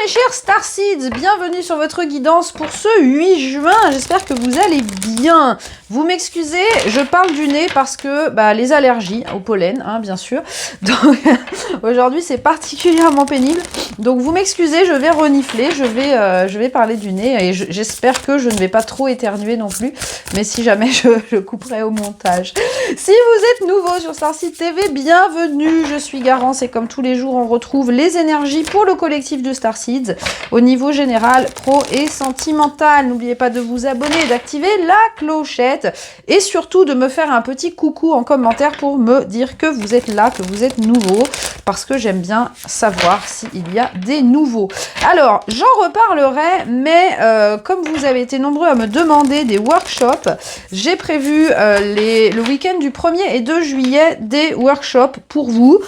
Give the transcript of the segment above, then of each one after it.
chers Starseeds, bienvenue sur votre guidance pour ce 8 juin. J'espère que vous allez bien. Vous m'excusez, je parle du nez parce que les allergies au pollen, hein, bien sûr. Donc aujourd'hui, c'est particulièrement pénible. Donc vous m'excusez, je vais renifler, je vais parler du nez et j'espère que je ne vais pas trop éternuer non plus. Mais si jamais, je couperai au montage. Si vous êtes nouveau sur Starseed TV, bienvenue. Je suis Garance et comme tous les jours, on retrouve les énergies pour le collectif de Starseeds au niveau général, pro et sentimental. N'oubliez pas de vous abonner, d'activer la clochette et surtout de me faire un petit coucou en commentaire pour me dire que vous êtes là, que vous êtes nouveau, parce que j'aime bien savoir s'il y a des nouveaux. Alors, j'en reparlerai, mais comme vous avez été nombreux à me demander des workshops, j'ai prévu le week-end du 1er et 2 juillet des workshops pour vous.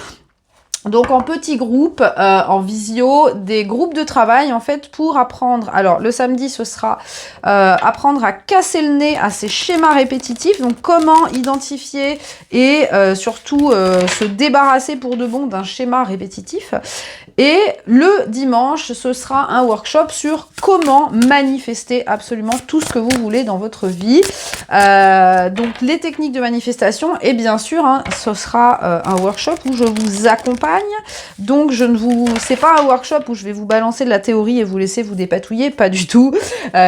Donc en petits groupes, en visio, des groupes de travail en fait pour apprendre. Alors le samedi ce sera apprendre à casser le nez à ces schémas répétitifs. Donc comment identifier et surtout se débarrasser pour de bon d'un schéma répétitif. Et le dimanche ce sera un workshop sur comment manifester absolument tout ce que vous voulez dans votre vie. Donc les techniques de manifestation et bien sûr hein, ce sera un workshop où je vous accompagne. Donc c'est pas un workshop où je vais vous balancer de la théorie et vous laisser vous dépatouiller, pas du tout.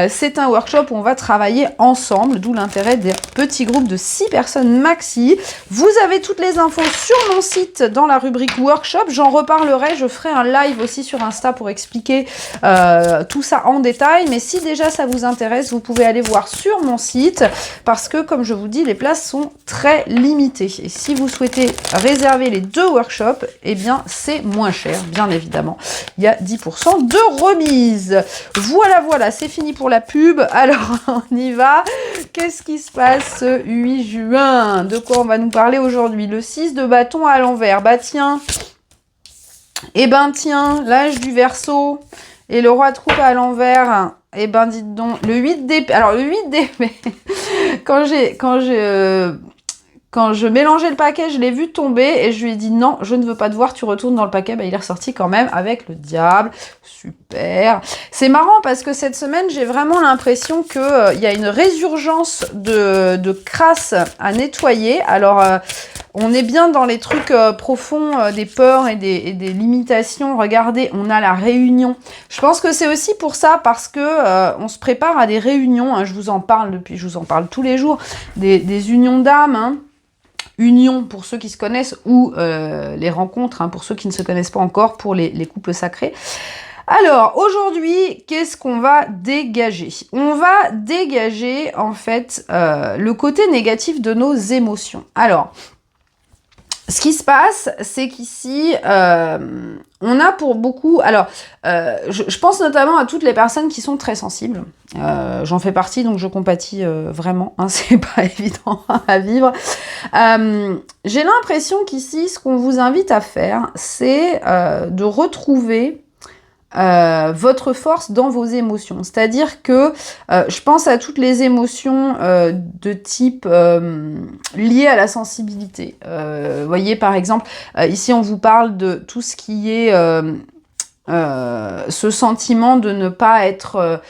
C'est un workshop où on va travailler ensemble, d'où l'intérêt des petits groupes de 6 personnes maxi. Vous avez toutes les infos sur mon site dans la rubrique workshop, j'en reparlerai, je ferai un live aussi sur Insta pour expliquer tout ça en détail, mais si déjà ça vous intéresse, vous pouvez aller voir sur mon site, parce que comme je vous dis, les places sont très limitées. Et si vous souhaitez réserver les 2 workshops, eh bien c'est moins cher, bien évidemment. Il y a 10% de remise. Voilà, c'est fini pour la pub. Alors, on y va. Qu'est-ce qui se passe ce 8 juin? De quoi on va nous parler aujourd'hui? Le 6 de bâton à l'envers. Bah tiens, l'âge du Verseau et le roi de coupe à l'envers. Eh ben, dites donc, le 8 d'épée. Alors, le 8 d'épée, quand je mélangeais le paquet, je l'ai vu tomber et je lui ai dit non, je ne veux pas te voir, tu retournes dans le paquet. Il est ressorti quand même avec le diable. Super. C'est marrant parce que cette semaine, j'ai vraiment l'impression qu'il y a une résurgence de crasse à nettoyer. Alors, on est bien dans les trucs profonds des peurs et des limitations. Regardez, on a la réunion. Je pense que c'est aussi pour ça, parce que on se prépare à des réunions. Hein, je vous en parle tous les jours. Des unions d'âme, hein. Union pour ceux qui se connaissent ou les rencontres hein, pour ceux qui ne se connaissent pas encore, pour les couples sacrés. Alors aujourd'hui, qu'est-ce qu'on va dégager? On va dégager en fait le côté négatif de nos émotions. Alors, ce qui se passe, c'est qu'ici, on a pour beaucoup... Alors, je pense notamment à toutes les personnes qui sont très sensibles. J'en fais partie, donc je compatis vraiment. Hein, c'est pas évident à vivre. J'ai l'impression qu'ici, ce qu'on vous invite à faire, c'est de retrouver votre force dans vos émotions. C'est-à-dire que je pense à toutes les émotions de type liées à la sensibilité. Voyez, par exemple, ici on vous parle de tout ce qui est ce sentiment de ne pas être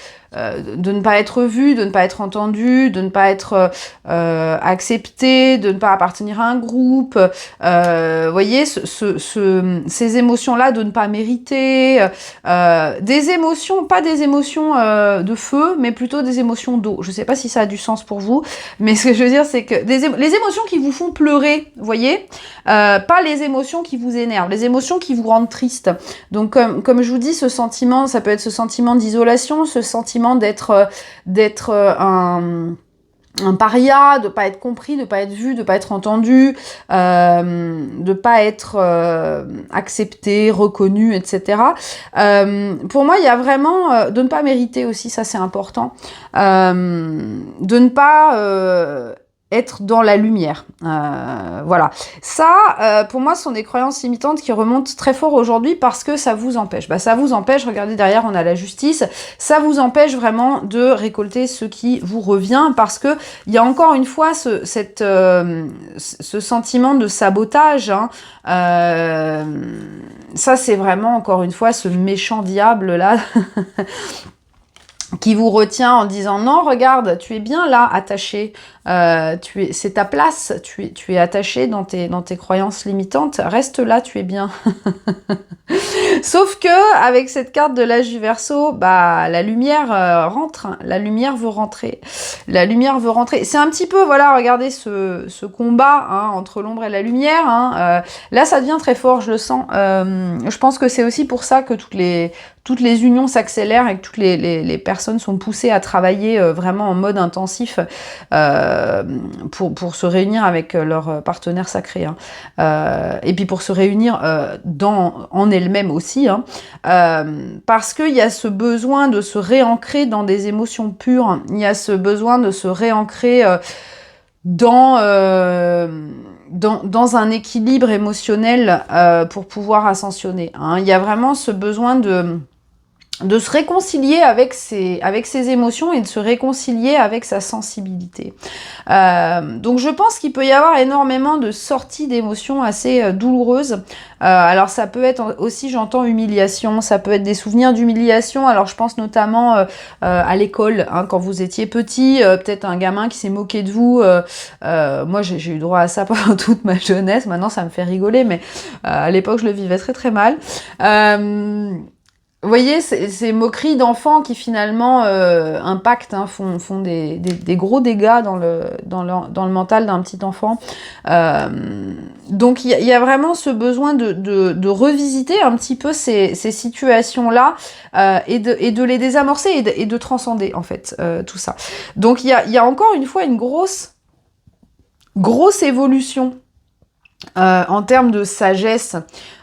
vu, de ne pas être entendu, de ne pas être accepté, de ne pas appartenir à un groupe. Voyez, ces émotions-là de ne pas mériter. Des émotions, pas des émotions de feu, mais plutôt des émotions d'eau. Je ne sais pas si ça a du sens pour vous, mais ce que je veux dire, c'est que les émotions qui vous font pleurer, voyez, pas les émotions qui vous énervent, les émotions qui vous rendent triste. Donc, comme je vous dis, ce sentiment, ça peut être ce sentiment d'isolation, ce sentiment d'être un paria, de pas être compris, de pas être vu, de pas être entendu, de pas être accepté, reconnu, etc. Pour moi, il y a vraiment de ne pas mériter aussi, ça c'est important, de ne pas être dans la lumière. Voilà. Ça, pour moi, ce sont des croyances limitantes qui remontent très fort aujourd'hui parce que ça vous empêche. Bah, ça vous empêche, regardez derrière, on a la justice, ça vous empêche vraiment de récolter ce qui vous revient parce que il y a encore une fois ce sentiment de sabotage. Hein. Ça, c'est vraiment, encore une fois, ce méchant diable-là qui vous retient en disant non, regarde, tu es bien là, attaché, c'est ta place, tu es attaché dans tes croyances limitantes, reste là, tu es bien. Sauf que avec cette carte de l'âge du Verseau, bah la lumière rentre, hein, la lumière veut rentrer, la lumière veut rentrer. C'est un petit peu, voilà, regardez ce combat hein, entre l'ombre et la lumière. Hein, là, ça devient très fort, je le sens. Je pense que c'est aussi pour ça que toutes les unions s'accélèrent et que toutes les personnes sont poussées à travailler vraiment en mode intensif pour se réunir avec leur partenaire sacré. Hein. Et puis pour se réunir en elles-mêmes aussi. Hein. Parce qu'il y a ce besoin de se réancrer dans des émotions pures. Il y a ce besoin de se réancrer dans un équilibre émotionnel pour pouvoir ascensionner. Hein. Il y a vraiment ce besoin de se réconcilier avec ses émotions et de se réconcilier avec sa sensibilité. Donc je pense qu'il peut y avoir énormément de sorties d'émotions assez douloureuses. Alors ça peut être aussi, j'entends, humiliation, ça peut être des souvenirs d'humiliation. Alors je pense notamment à l'école, hein, quand vous étiez petit, peut-être un gamin qui s'est moqué de vous. Moi j'ai eu droit à ça pendant toute ma jeunesse, maintenant ça me fait rigoler, mais à l'époque je le vivais très très mal. Vous voyez, ces moqueries d'enfants qui finalement impactent, hein, font des gros dégâts dans le mental d'un petit enfant. Donc il y a vraiment ce besoin de revisiter un petit peu ces situations-là et de les désamorcer et de transcender en fait tout ça. Donc il y a encore une fois une grosse évolution. En termes de sagesse,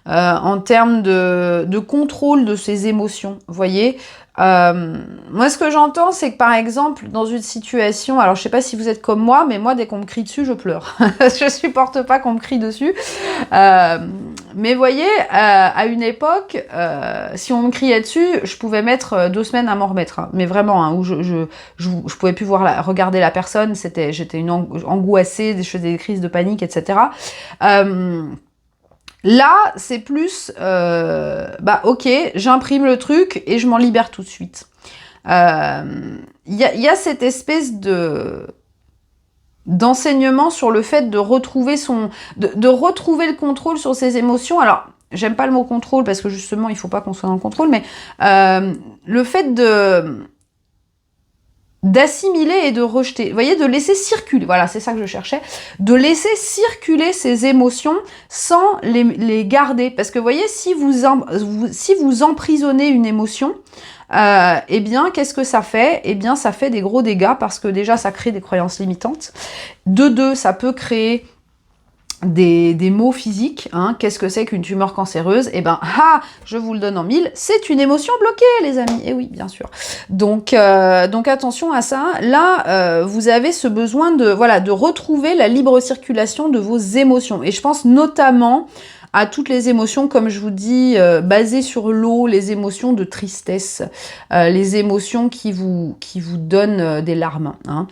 en termes de contrôle de ses émotions, vous voyez. Moi, ce que j'entends, c'est que par exemple, dans une situation, alors je sais pas si vous êtes comme moi, mais moi, dès qu'on me crie dessus, je pleure. Je supporte pas qu'on me crie dessus. Mais vous voyez, à une époque, si on me criait dessus, je pouvais mettre 2 semaines à m'en remettre. Hein. Mais vraiment, hein, où je pouvais plus regarder la personne, j'étais une angoissée, je faisais des crises de panique, etc. Là, c'est plus, ok, j'imprime le truc et je m'en libère tout de suite. Y a cette espèce d'enseignement sur le fait de retrouver de retrouver le contrôle sur ses émotions. Alors, j'aime pas le mot contrôle parce que justement, il faut pas qu'on soit dans le contrôle, mais le fait d'assimiler et de rejeter. Vous voyez, de laisser circuler. Voilà, c'est ça que je cherchais. De laisser circuler ces émotions sans les garder. Parce que vous voyez, si vous emprisonnez une émotion, eh bien, qu'est-ce que ça fait? Eh bien, ça fait des gros dégâts parce que déjà, ça crée des croyances limitantes. De deux, ça peut créer des maux physiques, hein. Qu'est-ce que c'est qu'une tumeur cancéreuse? Eh ben, je vous le donne en 1000, c'est une émotion bloquée, les amis. Et oui, bien sûr. Donc attention à ça. Là, vous avez ce besoin de retrouver la libre circulation de vos émotions. Et je pense notamment à toutes les émotions, comme je vous dis, basées sur l'eau, les émotions de tristesse, les émotions qui vous donnent des larmes. Hein.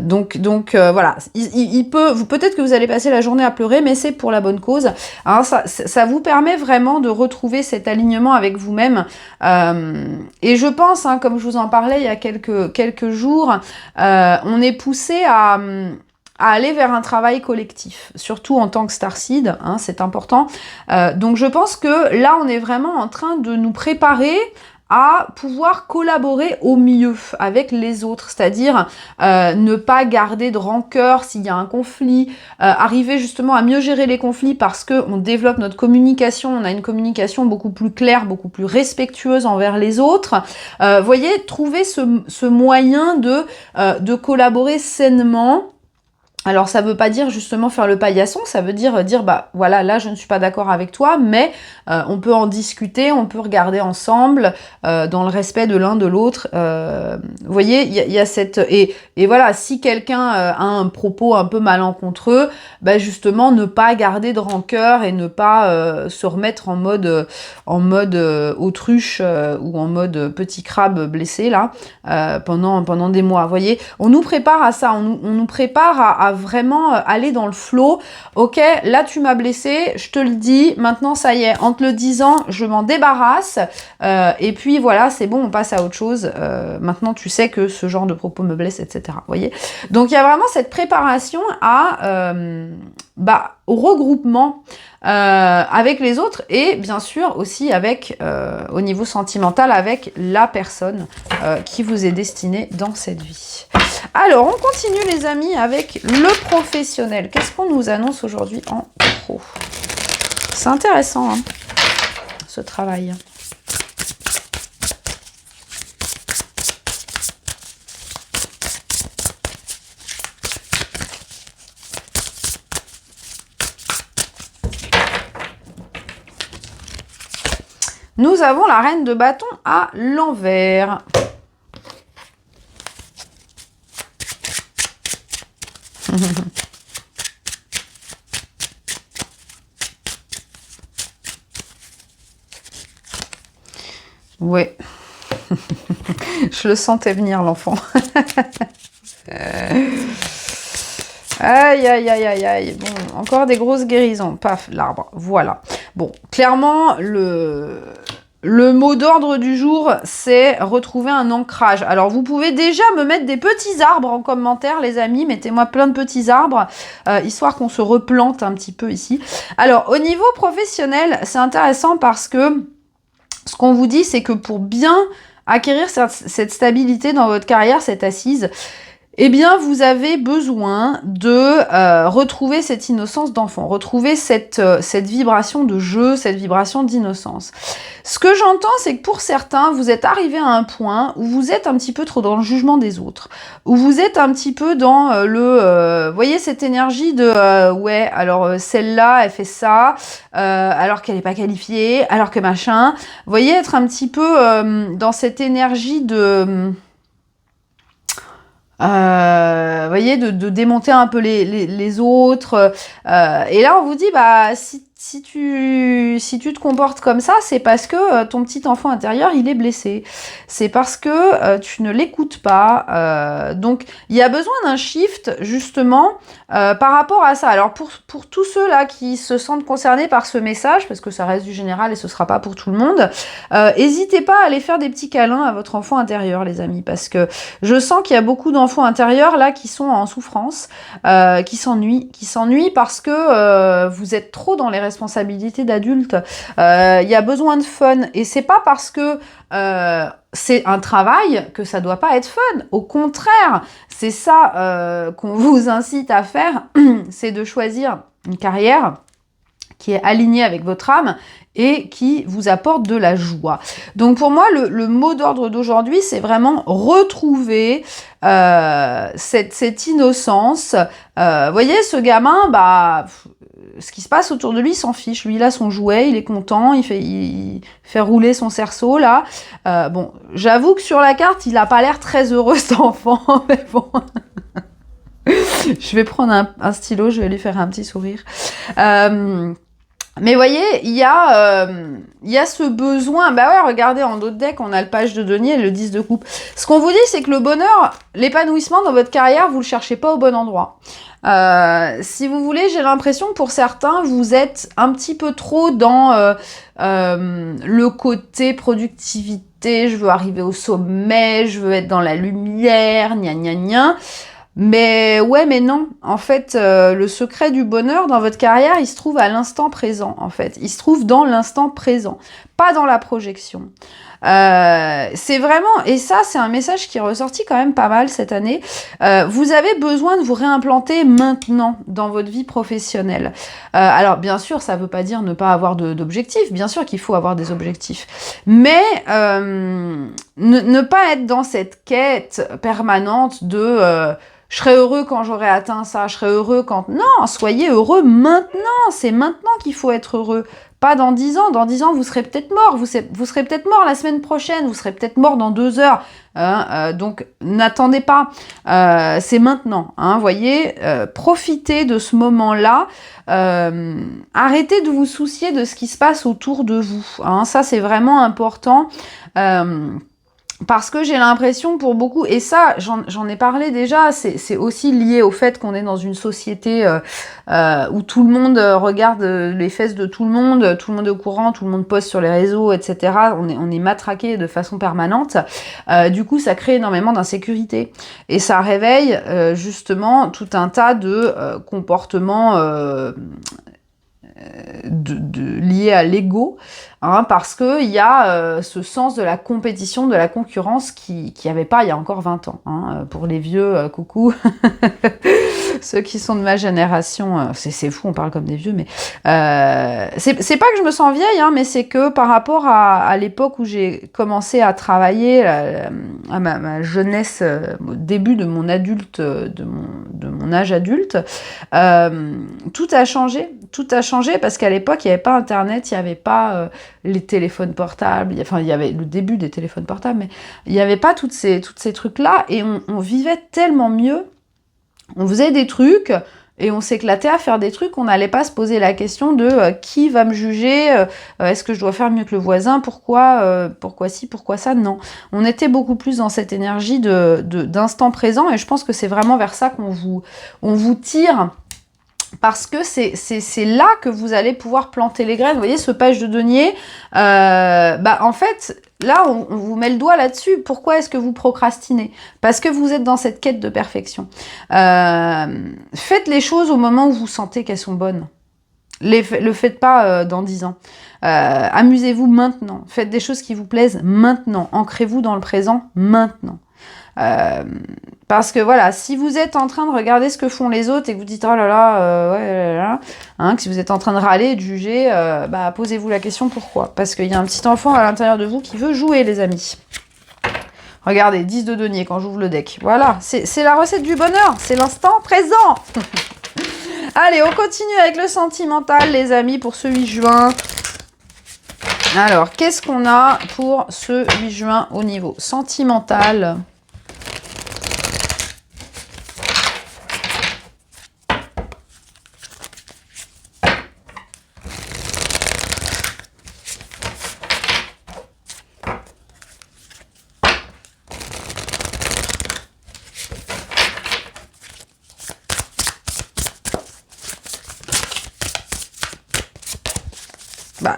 Donc voilà, peut-être que vous allez passer la journée à pleurer, mais c'est pour la bonne cause. Hein, ça vous permet vraiment de retrouver cet alignement avec vous-même. Et je pense, hein, comme je vous en parlais il y a quelques jours, on est poussé à aller vers un travail collectif, surtout en tant que starseed, hein, c'est important. Donc je pense que là, on est vraiment en train de nous préparer à pouvoir collaborer au mieux avec les autres, c'est-à-dire ne pas garder de rancœur s'il y a un conflit, arriver justement à mieux gérer les conflits parce qu'on développe notre communication, on a une communication beaucoup plus claire, beaucoup plus respectueuse envers les autres. Voyez, trouver ce moyen de collaborer sainement Alors ça veut pas dire justement faire le paillasson, ça veut dire bah voilà, là je ne suis pas d'accord avec toi, mais on peut en discuter, on peut regarder ensemble dans le respect de l'un de l'autre. Vous voyez, il y a cette et voilà, si quelqu'un a un propos un peu malencontreux, bah justement ne pas garder de rancœur et ne pas se remettre en mode autruche ou en mode petit crabe blessé là pendant des mois. Vous voyez, on nous prépare à ça, on nous prépare à vraiment aller dans le flow. Ok, là tu m'as blessé, je te le dis, maintenant ça y est, en te le disant, je m'en débarrasse, et puis voilà, c'est bon, on passe à autre chose, maintenant tu sais que ce genre de propos me blesse, etc. Vous voyez, donc il y a vraiment cette préparation au regroupement avec les autres et bien sûr aussi avec, au niveau sentimental, avec la personne qui vous est destinée dans cette vie. Alors, on continue les amis avec le professionnel. Qu'est-ce qu'on nous annonce aujourd'hui en pro? C'est intéressant, hein, ce travail. Nous avons la reine de bâton à l'envers. Ouais. Je le sentais venir, l'enfant. Aïe, aïe, aïe, aïe, aïe. Bon, encore des grosses guérisons. Paf, l'arbre. Voilà. Bon, clairement, le mot d'ordre du jour, c'est retrouver un ancrage. Alors, vous pouvez déjà me mettre des petits arbres en commentaire, les amis. Mettez-moi plein de petits arbres, histoire qu'on se replante un petit peu ici. Alors, au niveau professionnel, c'est intéressant parce que ce qu'on vous dit, c'est que pour bien acquérir cette stabilité dans votre carrière, cette assise, eh bien, vous avez besoin de retrouver cette innocence d'enfant, retrouver cette vibration de jeu, cette vibration d'innocence. Ce que j'entends, c'est que pour certains, vous êtes arrivé à un point où vous êtes un petit peu trop dans le jugement des autres, où vous êtes un petit peu dans vous voyez, cette énergie de ouais, alors celle-là, elle fait ça, alors qu'elle n'est pas qualifiée, alors que machin. Vous voyez, être un petit peu dans cette énergie de... voyez, de démonter un peu les autres. Et là, on vous dit, bah, si tu te comportes comme ça, c'est parce que ton petit enfant intérieur, il est blessé. C'est parce que tu ne l'écoutes pas. Donc, il y a besoin d'un shift, justement, par rapport à ça. Alors, pour tous ceux-là qui se sentent concernés par ce message, parce que ça reste du général et ce sera pas pour tout le monde, n'hésitez pas à aller faire des petits câlins à votre enfant intérieur, les amis, parce que je sens qu'il y a beaucoup d'enfants intérieurs, là, qui sont en souffrance, qui s'ennuient parce que vous êtes trop dans les responsabilités d'adultes. Il y a besoin de fun, et c'est pas parce que c'est un travail que ça doit pas être fun. Au contraire, c'est ça qu'on vous incite à faire, c'est de choisir une carrière qui est alignée avec votre âme et qui vous apporte de la joie. Donc pour moi, le mot d'ordre d'aujourd'hui, c'est vraiment retrouver cette innocence. Voyez, ce gamin, bah, ce qui se passe autour de lui, il s'en fiche. Lui, il a son jouet, il est content, il fait rouler son cerceau, là. Bon, j'avoue que sur la carte, il n'a pas l'air très heureux, cet enfant, mais bon... Je vais prendre un stylo, je vais lui faire un petit sourire. Mais voyez, il y a ce besoin. Bah ouais, regardez, en d'autres decks, on a le page de denier et le 10 de coupe. Ce qu'on vous dit, c'est que le bonheur, l'épanouissement dans votre carrière, vous le cherchez pas au bon endroit. Si vous voulez, j'ai l'impression que pour certains, vous êtes un petit peu trop dans le côté productivité. Je veux arriver au sommet, je veux être dans la lumière, gna gna gna. Mais ouais, mais non. En fait, le secret du bonheur dans votre carrière, il se trouve à l'instant présent, en fait. Il se trouve dans l'instant présent. pas dans la projection. C'est vraiment, et ça c'est un message qui est ressorti quand même pas mal cette année, vous avez besoin de vous réimplanter maintenant dans votre vie professionnelle. Alors bien sûr ça veut pas dire ne pas avoir d'objectifs, bien sûr qu'il faut avoir des objectifs, mais ne pas être dans cette quête permanente de je serai heureux quand j'aurai atteint ça, je serai heureux quand... Non, soyez heureux maintenant, c'est maintenant qu'il faut être heureux. Pas dans 10 ans. Dans 10 ans, vous serez peut-être mort. Vous serez peut-être mort la semaine prochaine. Vous serez peut-être mort dans 2 heures. Donc, n'attendez pas. C'est maintenant. Voyez, profitez de ce moment-là. Arrêtez de vous soucier de ce qui se passe autour de vous. Ça, c'est vraiment important. Parce que j'ai l'impression pour beaucoup, et ça j'en ai parlé déjà, c'est aussi lié au fait qu'on est dans une société où tout le monde regarde les fesses de tout le monde est au courant, tout le monde poste sur les réseaux, etc. On est matraqué de façon permanente. Du coup, ça crée énormément d'insécurité. Et ça réveille justement tout un tas de comportements liés à l'ego, parce que il y a ce sens de la compétition, de la concurrence qui n'y avait pas il y a encore 20 ans. Pour les vieux, coucou, ceux qui sont de ma génération, c'est fou, on parle comme des vieux, mais c'est pas que je me sens vieille, mais c'est que par rapport à l'époque où j'ai commencé à travailler, à ma jeunesse, au début de mon adulte, de mon âge adulte, tout a changé. Tout a changé parce qu'à l'époque, il n'y avait pas Internet, il n'y avait pas les téléphones portables, il y avait le début des téléphones portables, mais il n'y avait pas toutes ces trucs-là, et on vivait tellement mieux, on faisait des trucs, et on s'éclatait à faire des trucs, on n'allait pas se poser la question de qui va me juger, est-ce que je dois faire mieux que le voisin, pourquoi ci, pourquoi ça, non. On était beaucoup plus dans cette énergie d'instant présent, et je pense que c'est vraiment vers ça qu'on vous tire, parce que c'est là que vous allez pouvoir planter les graines. Vous voyez, ce page de denier, en fait, là, on vous met le doigt là-dessus. Pourquoi est-ce que vous procrastinez? Parce que vous êtes dans cette quête de perfection. Faites les choses au moment où vous sentez qu'elles sont bonnes. Le faites pas dans 10 ans. Amusez-vous maintenant. Faites des choses qui vous plaisent maintenant. Ancrez-vous dans le présent maintenant. Parce que voilà, si vous êtes en train de regarder ce que font les autres et que vous dites oh là là, ouais là là, que si vous êtes en train de râler et de juger, posez-vous la question pourquoi. Parce qu'il y a un petit enfant à l'intérieur de vous qui veut jouer, les amis. Regardez, 10 de denier quand j'ouvre le deck. Voilà, c'est la recette du bonheur, c'est l'instant présent. Allez, on continue avec le sentimental, les amis, pour ce 8 juin. Alors, qu'est-ce qu'on a pour ce 8 juin au niveau sentimental ?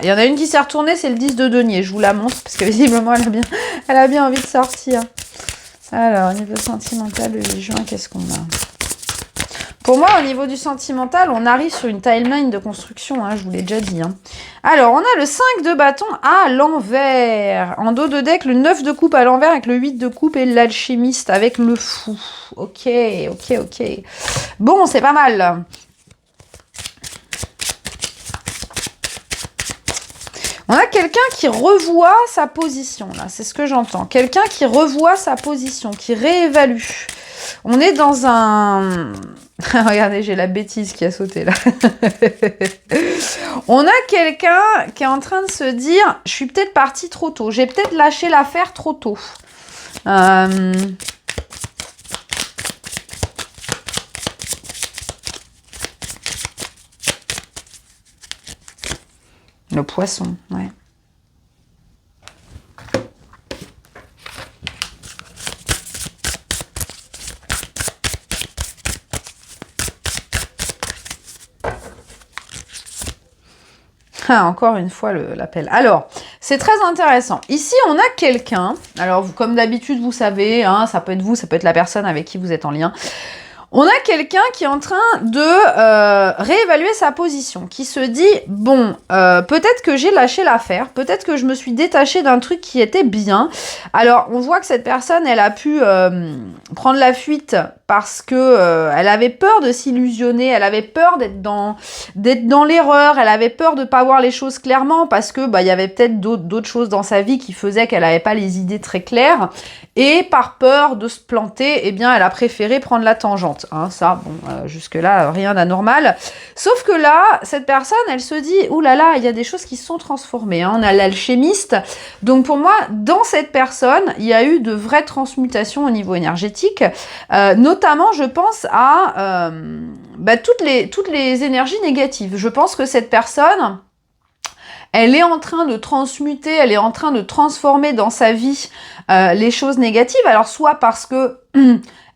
Il y en a une qui s'est retournée, c'est le 10 de denier. Je vous la montre parce que visiblement, elle a bien envie de sortir. Alors, au niveau sentimental, le 8 juin, qu'est-ce qu'on a? Pour moi, au niveau du sentimental, on arrive sur une timeline de construction, je vous l'ai déjà dit. Alors, on a le 5 de bâton à l'envers. En dos de deck, le 9 de coupe à l'envers avec le 8 de coupe et l'alchimiste avec le fou. Ok. Bon, c'est pas mal. On a quelqu'un qui revoit sa position, là, c'est ce que j'entends. Quelqu'un qui revoit sa position, qui réévalue. On est dans un... Regardez, j'ai la bêtise qui a sauté, là. On a quelqu'un qui est en train de se dire, je suis peut-être partie trop tôt, j'ai peut-être lâché l'affaire trop tôt. Le poisson, ouais. Encore une fois l'appel. Alors, c'est très intéressant. Ici, on a quelqu'un. Alors, comme d'habitude, vous savez, ça peut être vous, ça peut être la personne avec qui vous êtes en lien. On a quelqu'un qui est en train de réévaluer sa position, qui se dit, bon, peut-être que j'ai lâché l'affaire, peut-être que je me suis détachée d'un truc qui était bien. Alors, on voit que cette personne, elle a pu prendre la fuite parce que elle avait peur de s'illusionner, elle avait peur d'être dans l'erreur, elle avait peur de pas voir les choses clairement parce que il y avait peut-être d'autres choses dans sa vie qui faisaient qu'elle n'avait pas les idées très claires. Et par peur de se planter, eh bien, elle a préféré prendre la tangente. Hein, ça, bon, jusque-là, rien d'anormal. Sauf que là, cette personne, elle se dit, ouh là là, il y a des choses qui se sont transformées. Hein, on a l'alchimiste. Donc, pour moi, dans cette personne, il y a eu de vraies transmutations au niveau énergétique. Notamment, je pense à toutes les énergies négatives. Je pense que cette personne... elle est en train de transmuter, elle est en train de transformer dans sa vie les choses négatives. Alors, soit parce que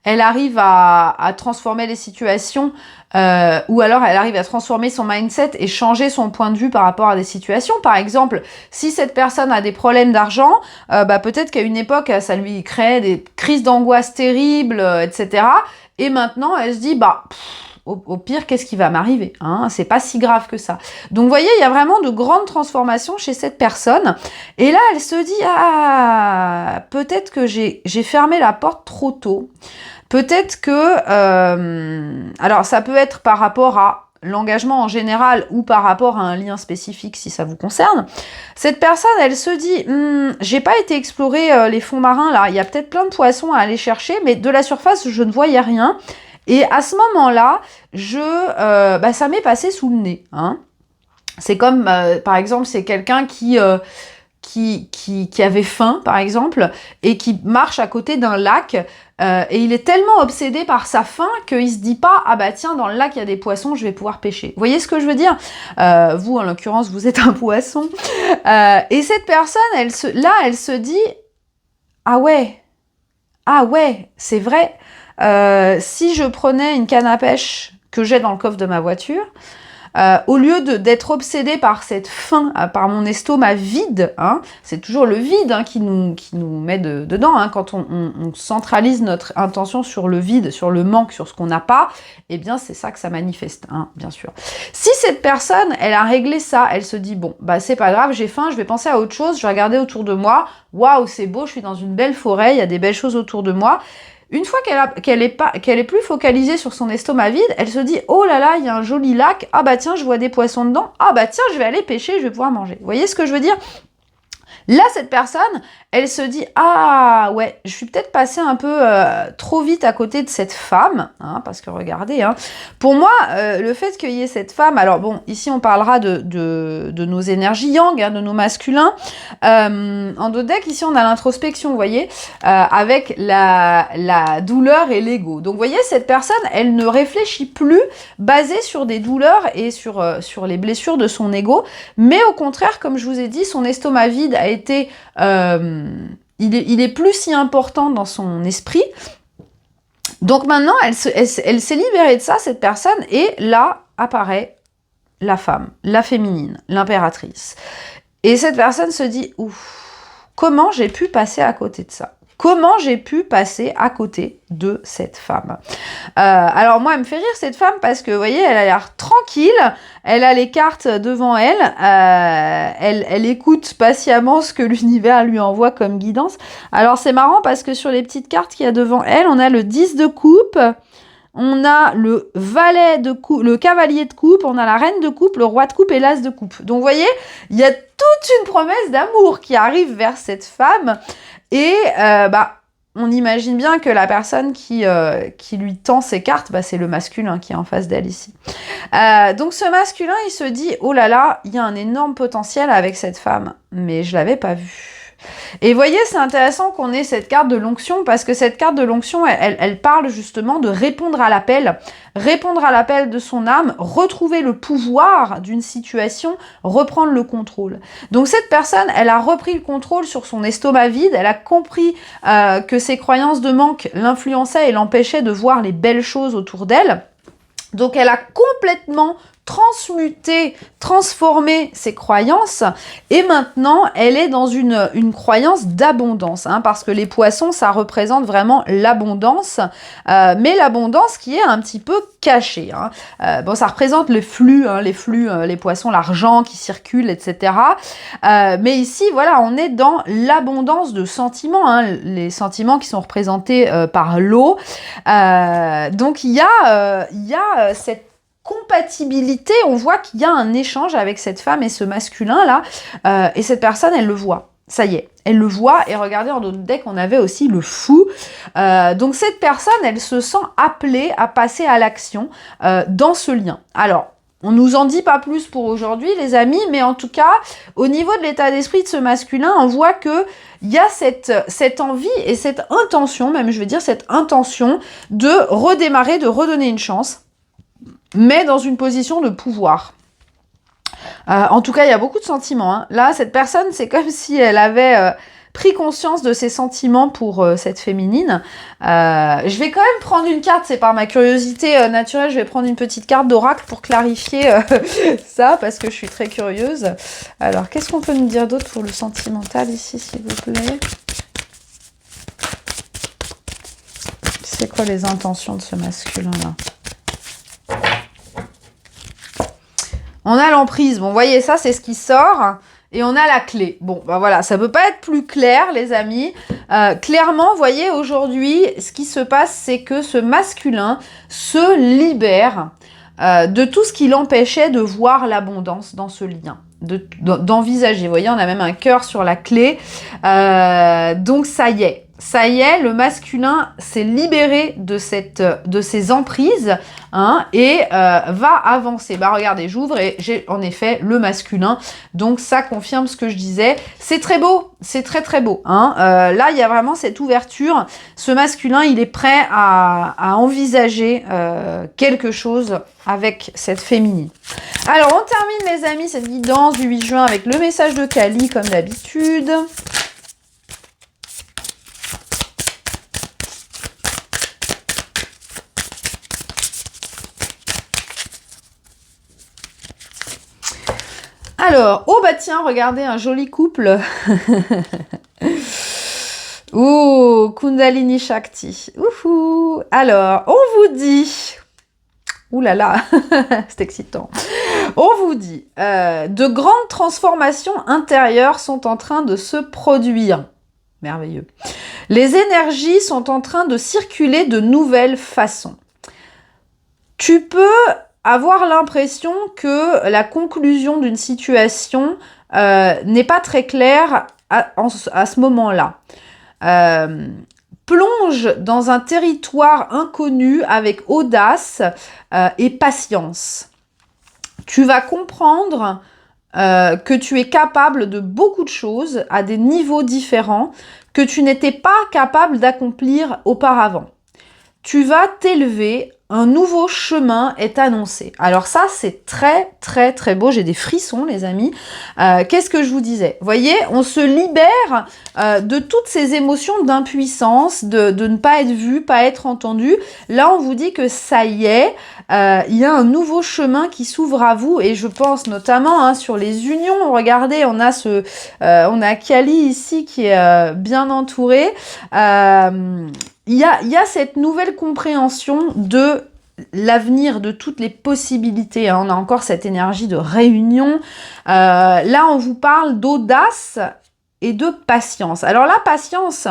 elle arrive à transformer les situations, ou alors elle arrive à transformer son mindset et changer son point de vue par rapport à des situations. Par exemple, si cette personne a des problèmes d'argent, peut-être qu'à une époque, ça lui crée des crises d'angoisse terribles, etc. Et maintenant, elle se dit, au pire, qu'est-ce qui va m'arriver, hein? C'est pas si grave que ça. Donc, vous voyez, il y a vraiment de grandes transformations chez cette personne. Et là, elle se dit, ah, peut-être que j'ai fermé la porte trop tôt. Peut-être que... alors, ça peut être par rapport à l'engagement en général ou par rapport à un lien spécifique si ça vous concerne. Cette personne, elle se dit, j'ai pas été explorer les fonds marins, là. Il y a peut-être plein de poissons à aller chercher, mais de la surface, je ne voyais rien. Et à ce moment-là, ça m'est passé sous le nez. Hein. C'est comme, par exemple, c'est quelqu'un qui avait faim, par exemple, et qui marche à côté d'un lac, et il est tellement obsédé par sa faim qu'il se dit pas, ah bah tiens, dans le lac, il y a des poissons, je vais pouvoir pêcher. Vous voyez ce que je veux dire? Vous, en l'occurrence, vous êtes un poisson. Et cette personne, elle se dit, ah ouais, c'est vrai. Si je prenais une canne à pêche que j'ai dans le coffre de ma voiture, au lieu d'être obsédée par cette faim, par mon estomac vide, hein, c'est toujours le vide hein, qui nous met dedans, hein, quand on centralise notre intention sur le vide, sur le manque, sur ce qu'on n'a pas, eh bien c'est ça que ça manifeste, hein, bien sûr. Si cette personne, elle a réglé ça, elle se dit, bon, c'est pas grave, j'ai faim, je vais penser à autre chose, je vais regarder autour de moi, waouh, c'est beau, je suis dans une belle forêt, il y a des belles choses autour de moi. Une fois qu'elle est plus focalisée sur son estomac vide, elle se dit, oh là là, il y a un joli lac, ah bah tiens, je vois des poissons dedans, ah bah tiens, je vais aller pêcher, je vais pouvoir manger. Vous voyez ce que je veux dire? Là, cette personne, elle se dit, ah ouais, je suis peut-être passée un peu trop vite à côté de cette femme, hein, parce que regardez, hein, pour moi, le fait qu'il y ait cette femme, alors bon, ici on parlera de nos énergies yang, hein, de nos masculins, en dos deck, ici on a l'introspection, vous voyez, avec la douleur et l'ego. Donc vous voyez, cette personne, elle ne réfléchit plus basée sur des douleurs et sur les blessures de son ego, mais au contraire, comme je vous ai dit, son estomac vide a été... il est plus si important dans son esprit. Donc maintenant, elle s'est libérée de ça, cette personne, et là apparaît la femme, la féminine, l'impératrice. Et cette personne se dit, ouf, comment j'ai pu passer à côté de ça? Comment j'ai pu passer à côté de cette femme? Alors moi, elle me fait rire cette femme parce que, vous voyez, elle a l'air tranquille, elle a les cartes devant elle, elle écoute patiemment ce que l'univers lui envoie comme guidance. Alors c'est marrant parce que sur les petites cartes qu'il y a devant elle, on a le 10 de coupe, on a le valet de coupe, le cavalier de coupe, on a la reine de coupe, le roi de coupe et l'as de coupe. Donc vous voyez, il y a toute une promesse d'amour qui arrive vers cette femme. Et on imagine bien que la personne qui lui tend ses cartes, c'est le masculin qui est en face d'elle ici. Donc ce masculin, il se dit, oh là là, il y a un énorme potentiel avec cette femme, mais je l'avais pas vue. Et vous voyez, c'est intéressant qu'on ait cette carte de l'onction, parce que cette carte de l'onction, elle parle justement de répondre à l'appel de son âme, retrouver le pouvoir d'une situation, reprendre le contrôle. Donc cette personne, elle a repris le contrôle sur son estomac vide, elle a compris que ses croyances de manque l'influençaient et l'empêchaient de voir les belles choses autour d'elle. Donc elle a complètement transmuté, transformé ses croyances et maintenant elle est dans une croyance d'abondance, hein, parce que les poissons ça représente vraiment l'abondance, mais l'abondance qui est un petit peu cachée, hein. Bon, ça représente le flux, hein, les poissons, l'argent qui circule, etc. Mais ici, voilà, on est dans l'abondance de sentiments, hein, les sentiments qui sont représentés par l'eau. Donc, il y a cette compatibilité, on voit qu'il y a un échange avec cette femme et ce masculin-là, et cette personne, elle le voit. Ça y est, elle le voit, et regardez, en notre deck, on avait aussi le fou. Donc cette personne, elle se sent appelée à passer à l'action dans ce lien. Alors, on nous en dit pas plus pour aujourd'hui, les amis, mais en tout cas, au niveau de l'état d'esprit de ce masculin, on voit que il y a cette envie et cette intention, même je vais dire cette intention de redémarrer, de redonner une chance, mais dans une position de pouvoir. En tout cas, il y a beaucoup de sentiments, hein. Là, cette personne, c'est comme si elle avait pris conscience de ses sentiments pour cette féminine. Je vais quand même prendre une carte, c'est par ma curiosité naturelle, je vais prendre une petite carte d'oracle pour clarifier ça, parce que je suis très curieuse. Alors, qu'est-ce qu'on peut nous dire d'autre pour le sentimental ici, s'il vous plaît? C'est quoi les intentions de ce masculin-là? On a l'emprise. Bon, vous voyez, ça, c'est ce qui sort. Et on a la clé. Bon, ben voilà, ça peut pas être plus clair, les amis. Clairement, vous voyez, aujourd'hui, ce qui se passe, c'est que ce masculin se libère de tout ce qui l'empêchait de voir l'abondance dans ce lien, d'envisager. Vous voyez, on a même un cœur sur la clé. Donc, ça y est. Ça y est, le masculin s'est libéré de ces emprises, hein, et va avancer. Bah regardez, j'ouvre et j'ai en effet le masculin. Donc ça confirme ce que je disais. C'est très beau, c'est très très beau, hein. Là, il y a vraiment cette ouverture. Ce masculin, il est prêt à envisager quelque chose avec cette féminine. Alors, on termine, les amis, cette guidance du 8 juin avec le message de Kali, comme d'habitude. Alors, oh bah tiens, regardez, un joli couple. Oh, Kundalini Shakti. Ouhou. Alors, on vous dit... Ouh là là, c'est excitant. On vous dit, de grandes transformations intérieures sont en train de se produire. Merveilleux. Les énergies sont en train de circuler de nouvelles façons. Tu peux avoir l'impression que la conclusion d'une situation n'est pas très claire à ce moment-là. Plonge dans un territoire inconnu avec audace et patience. Tu vas comprendre que tu es capable de beaucoup de choses à des niveaux différents que tu n'étais pas capable d'accomplir auparavant. Tu vas t'élever, un nouveau chemin est annoncé. Alors ça, c'est très, très, très beau. J'ai des frissons, les amis. Qu'est-ce que je vous disais? Vous voyez, on se libère de toutes ces émotions d'impuissance, de ne pas être vu, pas être entendu. Là, on vous dit que ça y est, il y a un nouveau chemin qui s'ouvre à vous. Et je pense notamment sur les unions. Regardez, on a Kali ici qui est bien entourée. Il y a cette nouvelle compréhension de l'avenir, de toutes les possibilités. On a encore cette énergie de réunion. Là, on vous parle d'audace et de patience. Alors la patience,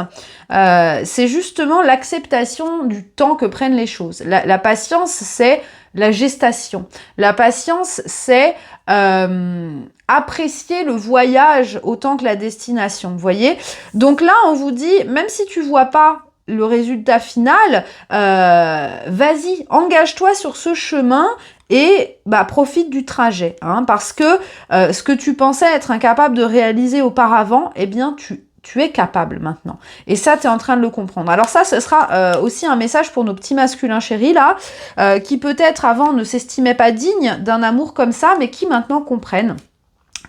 c'est justement l'acceptation du temps que prennent les choses. La patience, c'est la gestation. La patience, c'est apprécier le voyage autant que la destination. Vous voyez? Donc là, on vous dit, même si tu vois pas le résultat final, vas-y, engage-toi sur ce chemin et profite du trajet, hein, parce que ce que tu pensais être incapable de réaliser auparavant, eh bien tu es capable maintenant. Et ça, tu es en train de le comprendre. Alors ça, ce sera aussi un message pour nos petits masculins chéris, là, qui peut-être avant ne s'estimaient pas dignes d'un amour comme ça, mais qui maintenant comprennent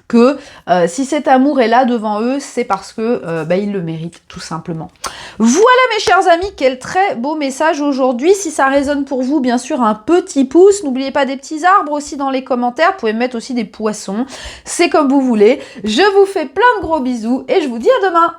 que si cet amour est là devant eux, c'est parce que ils le méritent, tout simplement. Voilà mes chers amis, quel très beau message aujourd'hui. Si ça résonne pour vous, bien sûr, un petit pouce. N'oubliez pas des petits arbres aussi dans les commentaires. Vous pouvez mettre aussi des poissons. C'est comme vous voulez. Je vous fais plein de gros bisous et je vous dis à demain.